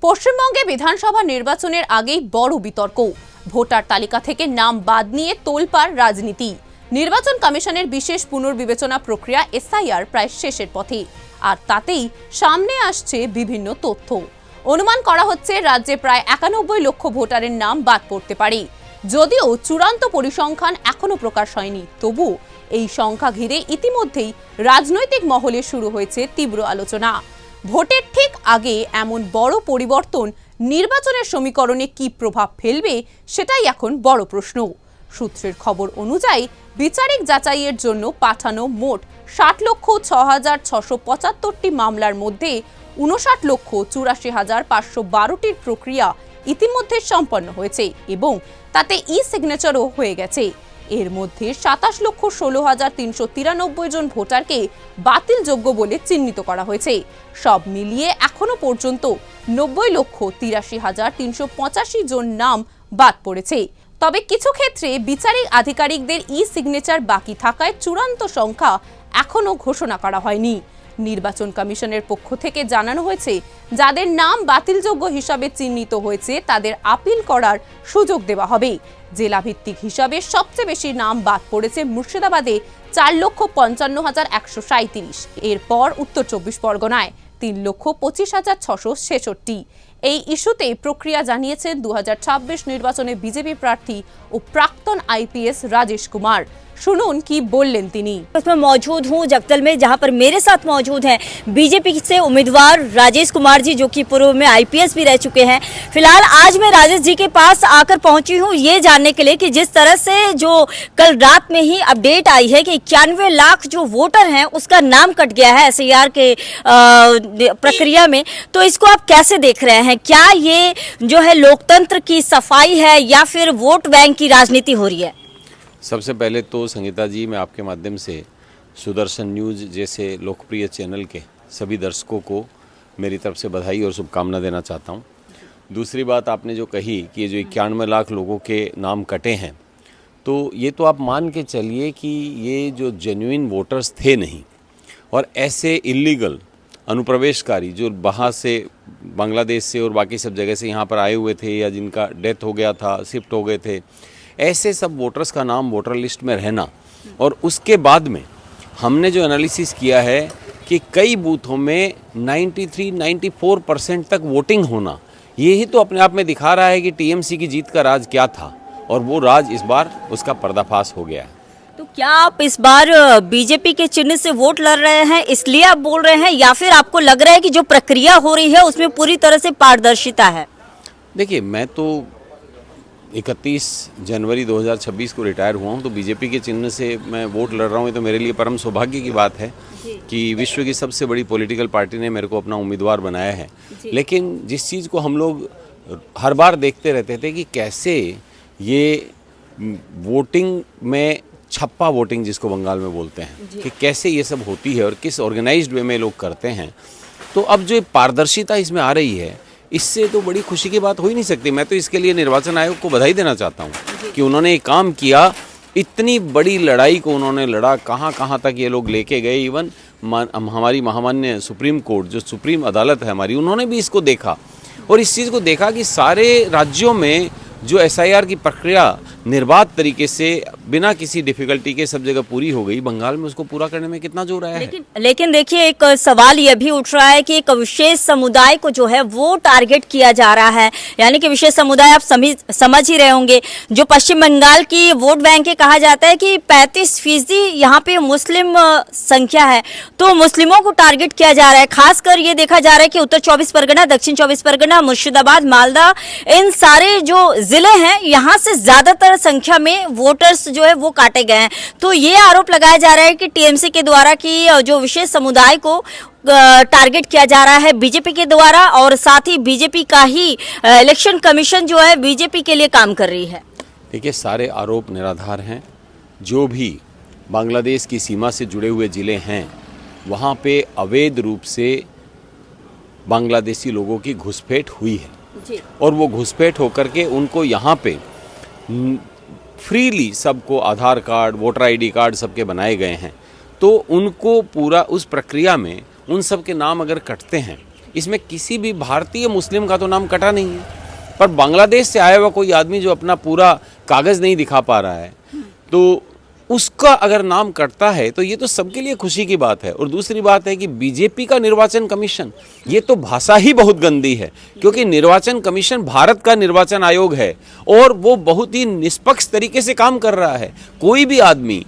পশ্চিমবঙ্গে বিধানসভা নির্বাচনের আগেই বড় বিতর্ক। ভোটার তালিকা থেকে নাম বাদ নিয়ে তোলপাড় রাজনীতি। নির্বাচন কমিশনের বিশেষ পুনর্বিবেচনা প্রক্রিয়া এসআইআর প্রায় শেষের পথে, আর তাতেই সামনে আসছে বিভিন্ন তথ্য। অনুমান করা হচ্ছে রাজ্যে প্রায় 91 লক্ষ ভোটারের নাম বাদ পড়তে পারে। যদিও চূড়ান্ত পরিসংখ্যান এখনো প্রকাশ হয়নি, তবু এই সংখ্যা ঘিরে ইতিমধ্যেই রাজনৈতিক মহলে শুরু হয়েছে তীব্র আলোচনা। ভোটের ঠিক আগে এমন বড় পরিবর্তন নির্বাচনের সমীকরণে কি প্রভাব ফেলবে, সেটাই এখন বড় প্রশ্ন। সূত্রের খবর অনুযায়ী বিচারিক যাচাইয়ের জন্য পাঠানো মোট 60,06,675টি মামলার মধ্যে 59,84,512টির প্রক্রিয়া ইতিমধ্যে সম্পন্ন হয়েছে এবং তাতে ই-সিগনেচারও হয়ে গেছে। এর মধ্যে 27,16,393 জন ভোটারকে বাতিলযোগ্য বলে চিহ্নিত করা হয়েছে। সব মিলিয়ে এখনো পর্যন্ত 90,83,385 জন নাম বাদ পড়েছে। তবে কিছু ক্ষেত্রে বিচারিক আধিকারিকদের ই-সিগনেচার বাকি থাকায় চূড়ান্ত সংখ্যা এখনো ঘোষণা করা হয়নি। নির্বাচন কমিশনের পক্ষ থেকে জানানো হয়েছে, যাদের নাম বাতিলযোগ্য হিসাবে চিহ্নিত হয়েছে তাদের আপিল করার সুযোগ দেওয়া হবে। জেলা ভিত্তিক হিসাবে সবচেয়ে বেশি নাম বাদ পড়েছে মুর্শিদাবাদে 4,55,137। এরপর উত্তর 24 পরগনায় 3,25,666। এই ইস্যুতে প্রক্রিয়া জানিয়েছেন 2026 নির্বাচনে বিজেপি প্রার্থী ও প্রাক্তন আইপিএস রাजेश कुमार। सुनून की बोलें तिनी। मैं मौजूद हूँ जगतल में, जहाँ पर मेरे साथ मौजूद हैं बीजेपी से उम्मीदवार राजेश कुमार जी, जो कि पूर्व में आईपीएस भी रह चुके हैं। फिलहाल आज मैं राजेश जी के पास आकर पहुंची हूँ ये जानने के लिए कि जिस तरह से जो कल रात में ही अपडेट आई है कि 91 लाख जो वोटर हैं उसका नाम कट गया है एसआईआर के प्रक्रिया में, तो इसको आप कैसे देख रहे हैं? क्या ये जो है लोकतंत्र की सफाई है या फिर वोट बैंक की राजनीति हो रही है? सबसे पहले तो संगीता जी, मैं आपके माध्यम से सुदर्शन न्यूज़ जैसे लोकप्रिय चैनल के सभी दर्शकों को मेरी तरफ से बधाई और शुभकामना देना चाहता हूं। दूसरी बात आपने जो कही कि ये जो 91 लाख लोगों के नाम कटे हैं, तो ये तो आप मान के चलिए कि ये जो जेन्युइन वोटर्स थे नहीं, और ऐसे इलीगल अनुप्रवेशकारी जो बाहर से बांग्लादेश से और बाकी सब जगह से यहाँ पर आए हुए थे या जिनका डेथ हो गया था, शिफ्ट हो गए थे, ऐसे सब वोटर्स का नाम वोटर लिस्ट में रहना, और उसके बाद में हमने जो एनालिसिस किया है कि कई बूथों में 93-94% तक वोटिंग होना, यही तो अपने आप में दिखा रहा है कि टीएमसी की जीत का राज क्या था, और वो राज इस बार उसका पर्दाफाश हो गया है। तो क्या आप इस बार बीजेपी के चिन्ह से वोट लड़ रहे हैं इसलिए आप बोल रहे हैं, या फिर आपको लग रहा है कि जो प्रक्रिया हो रही है उसमें पूरी तरह से पारदर्शिता है? देखिए, मैं तो 31 जनवरी 2026 को रिटायर हुआ हूँ, तो बीजेपी के चिन्ह से मैं वोट लड़ रहा हूँ, ये तो मेरे लिए परम सौभाग्य की बात है कि विश्व की सबसे बड़ी पॉलिटिकल पार्टी ने मेरे को अपना उम्मीदवार बनाया है। लेकिन जिस चीज़ को हम लोग हर बार देखते रहते थे कि कैसे ये वोटिंग में छप्पा वोटिंग, जिसको बंगाल में बोलते हैं, कि कैसे ये सब होती है और किस ऑर्गेनाइज्ड वे में लोग करते हैं, तो अब जो पारदर्शिता इसमें आ रही है, इससे तो बड़ी खुशी की बात हो ही नहीं सकती। मैं तो इसके लिए निर्वाचन आयोग को बधाई देना चाहता हूँ कि उन्होंने ये काम किया, इतनी बड़ी लड़ाई को उन्होंने लड़ा, कहाँ कहाँ तक ये लोग लेके गए। इवन हमारी महामान्य सुप्रीम कोर्ट, जो सुप्रीम अदालत है हमारी, उन्होंने भी इसको देखा और इस चीज़ को देखा कि सारे राज्यों में जो एसआईआर की प्रक्रिया निर्बाध तरीके से बिना किसी डिफिकल्टी के सब जगह पूरी हो गई, बंगाल में उसको पूरा करने में कितना जोर आया है। लेकिन देखिए, एक सवाल ये भी उठ रहा है कि एक विशेष समुदाय को जो है वो टारगेट किया जा रहा है, यानी कि विशेष समुदाय आप समझ ही रहे होंगे, जो पश्चिम बंगाल की वोट बैंक है। कहा जाता है कि 35% यहाँ पे मुस्लिम संख्या है, तो मुस्लिमों को टारगेट किया जा रहा है। खासकर ये देखा जा रहा है कि उत्तर 24 परगना, दक्षिण 24 परगना, मुर्शिदाबाद, मालदा, इन सारे जो जिले हैं यहाँ से ज्यादातर संख्या में वोटर्स जो है वो काटे गए हैं। तो ये आरोप लगाया जा रहा है कि टीएमसी के द्वारा कि जो विशेष समुदाय को टारगेट किया जा रहा है बीजेपी के द्वारा, और साथ ही बीजेपी का ही इलेक्शन कमीशन जो है बीजेपी के लिए काम कर रही है। देखिए, सारे आरोप निराधार हैं। जो भी बांग्लादेश की सीमा से जुड़े हुए जिले हैं, वहाँ पे अवैध रूप से बांग्लादेशी लोगों की घुसपैठ हुई है, और वो घुसपैठ होकर के उनको यहाँ पे फ्रीली सबको आधार कार्ड, वोटर आईडी कार्ड सबके बनाए गए हैं, तो उनको पूरा उस प्रक्रिया में उन सब के नाम अगर कटते हैं, इसमें किसी भी भारतीय मुस्लिम का तो नाम कटा नहीं है, पर बांग्लादेश से आया हुआ कोई आदमी जो अपना पूरा कागज़ नहीं दिखा पा रहा है, तो उसका अगर नाम कटता है तो ये तो सबके लिए खुशी की बात है। और दूसरी बात है कि बीजेपी का निर्वाचन कमीशन, ये तो भाषा ही बहुत गंदी है, क्योंकि निर्वाचन कमीशन भारत का निर्वाचन आयोग है और वो बहुत ही निष्पक्ष तरीके से काम कर रहा है। कोई भी आदमी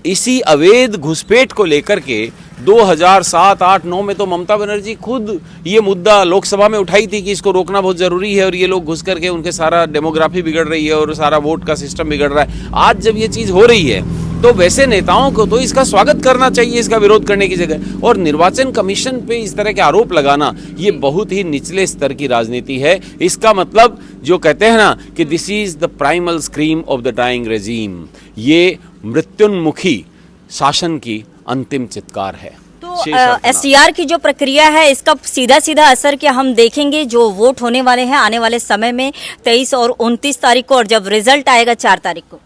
इसी अवैध घुसपैठ को लेकर के 2007-8-9 में तो ममता बनर्जी खुद ये मुद्दा लोकसभा में उठाई थी कि इसको रोकना बहुत ज़रूरी है और ये लोग घुस करके उनके सारा डेमोग्राफी बिगड़ रही है और सारा वोट का सिस्टम बिगड़ रहा है। आज जब ये चीज़ हो रही है तो वैसे नेताओं को तो इसका स्वागत करना चाहिए, इसका विरोध करने की जगह। और निर्वाचन कमीशन पे इस तरह के आरोप लगाना ये बहुत ही निचले स्तर की राजनीति है। इसका मतलब जो कहते हैं ना कि this is the primal scream of the dying regime, ये मृत्युन्मुखी शासन की अंतिम चित्कार है। तो एसटीआर की जो प्रक्रिया है इसका सीधा सीधा असर क्या हम देखेंगे जो वोट होने वाले हैं आने वाले समय में 23 और 29 तारीख को, और जब रिजल्ट आएगा 4 तारीख को?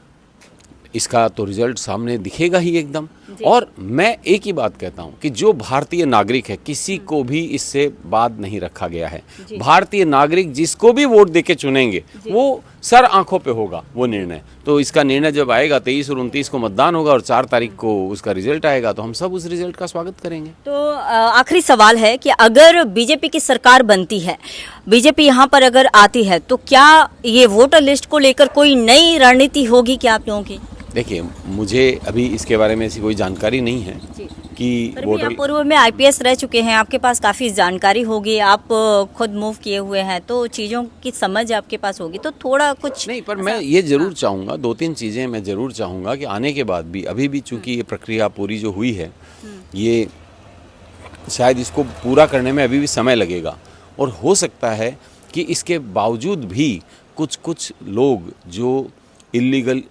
इसका तो रिजल्ट सामने दिखेगा ही एकदम। और मैं एक ही बात कहता हूं कि जो भारतीय नागरिक है, किसी को भी इससे बात नहीं रखा गया है। भारतीय नागरिक जिसको भी वोट देके चुनेंगे वो सर आंखों पे होगा वो निर्णय। तो इसका निर्णय जब आएगा 23 और 29 को मतदान होगा और 4 तारीख को उसका रिजल्ट आएगा तो हम सब उस रिजल्ट का स्वागत करेंगे। तो आखिरी सवाल है कि अगर बीजेपी की सरकार बनती है, बीजेपी यहाँ पर अगर आती है, तो क्या ये वोटर लिस्ट को लेकर कोई नई रणनीति होगी क्या आप लोगों की? देखिए, मुझे अभी इसके बारे में ऐसी कोई जानकारी नहीं है कि वोटर। पूर्व में आईपीएस रह चुके हैं, आपके पास काफ़ी जानकारी होगी, आप खुद मूव किए हुए हैं, तो चीज़ों की समझ आपके पास होगी, तो थोड़ा कुछ नहीं। पर मैं ये ज़रूर चाहूँगा, 2-3 चीज़ें मैं ज़रूर चाहूँगा कि आने के बाद भी, अभी भी चूँकि ये प्रक्रिया पूरी जो हुई है, ये शायद इसको पूरा करने में अभी भी समय लगेगा और हो सकता है कि इसके बावजूद भी कुछ लोग जो इलीगल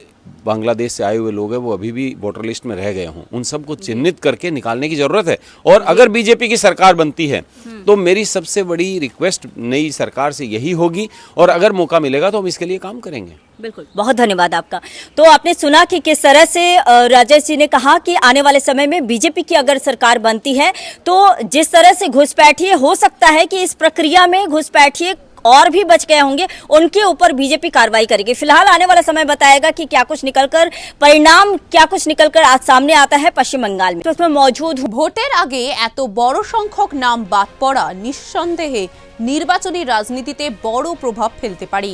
बांग्लादेश से आए हुए लोग हैं वो अभी भी वोटर लिस्ट में रह गए हों, उन सबको चिन्हित करके निकालने की ज़रूरत है। और अगर बीजेपी की सरकार बनती है तो मेरी सबसे बड़ी रिक्वेस्ट नई सरकार से यही होगी और अगर मौका मिलेगा तो हम इसके लिए काम करेंगे। बिल्कुल, बहुत धन्यवाद आपका। तो आपने सुना कि किस तरह से राजेश जी ने कहा कि आने वाले समय में बीजेपी की अगर सरकार बनती है तो जिस तरह से घुसपैठिए, हो सकता है कि इस प्रक्रिया में घुसपैठिए और भी बच गए होंगे, उनके ऊपर बीजेपी कार्रवाई करेगी। फिलहाल आने वाला समय बताएगा कि क्या कुछ निकलकर परिणाम, क्या कुछ निकलकर आज सामने आता है पश्चिम बंगाल में। तो उसमें मौजूद ভোটের আগে এত বড় সংখ্যক নাম বাদ পড়া নিঃসন্দেহে নির্বাচনী রাজনীতিতে বড় প্রভাব ফেলতে পারে।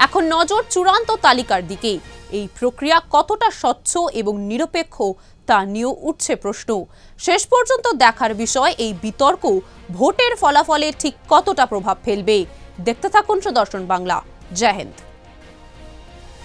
এখন নজর চূড়ান্ত তালিকার দিকে। এই প্রক্রিয়া কতটা স্বচ্ছ এবং নিরপেক্ষ তা নিয়েও উঠছে প্রশ্ন। শেষ পর্যন্ত দেখার বিষয় এই বিতর্ক ভোটের ফলাফলে ঠিক কতটা প্রভাব ফেলবে। দেখতে থাকুন সুদর্শন বাংলা। জয় হিন্দ।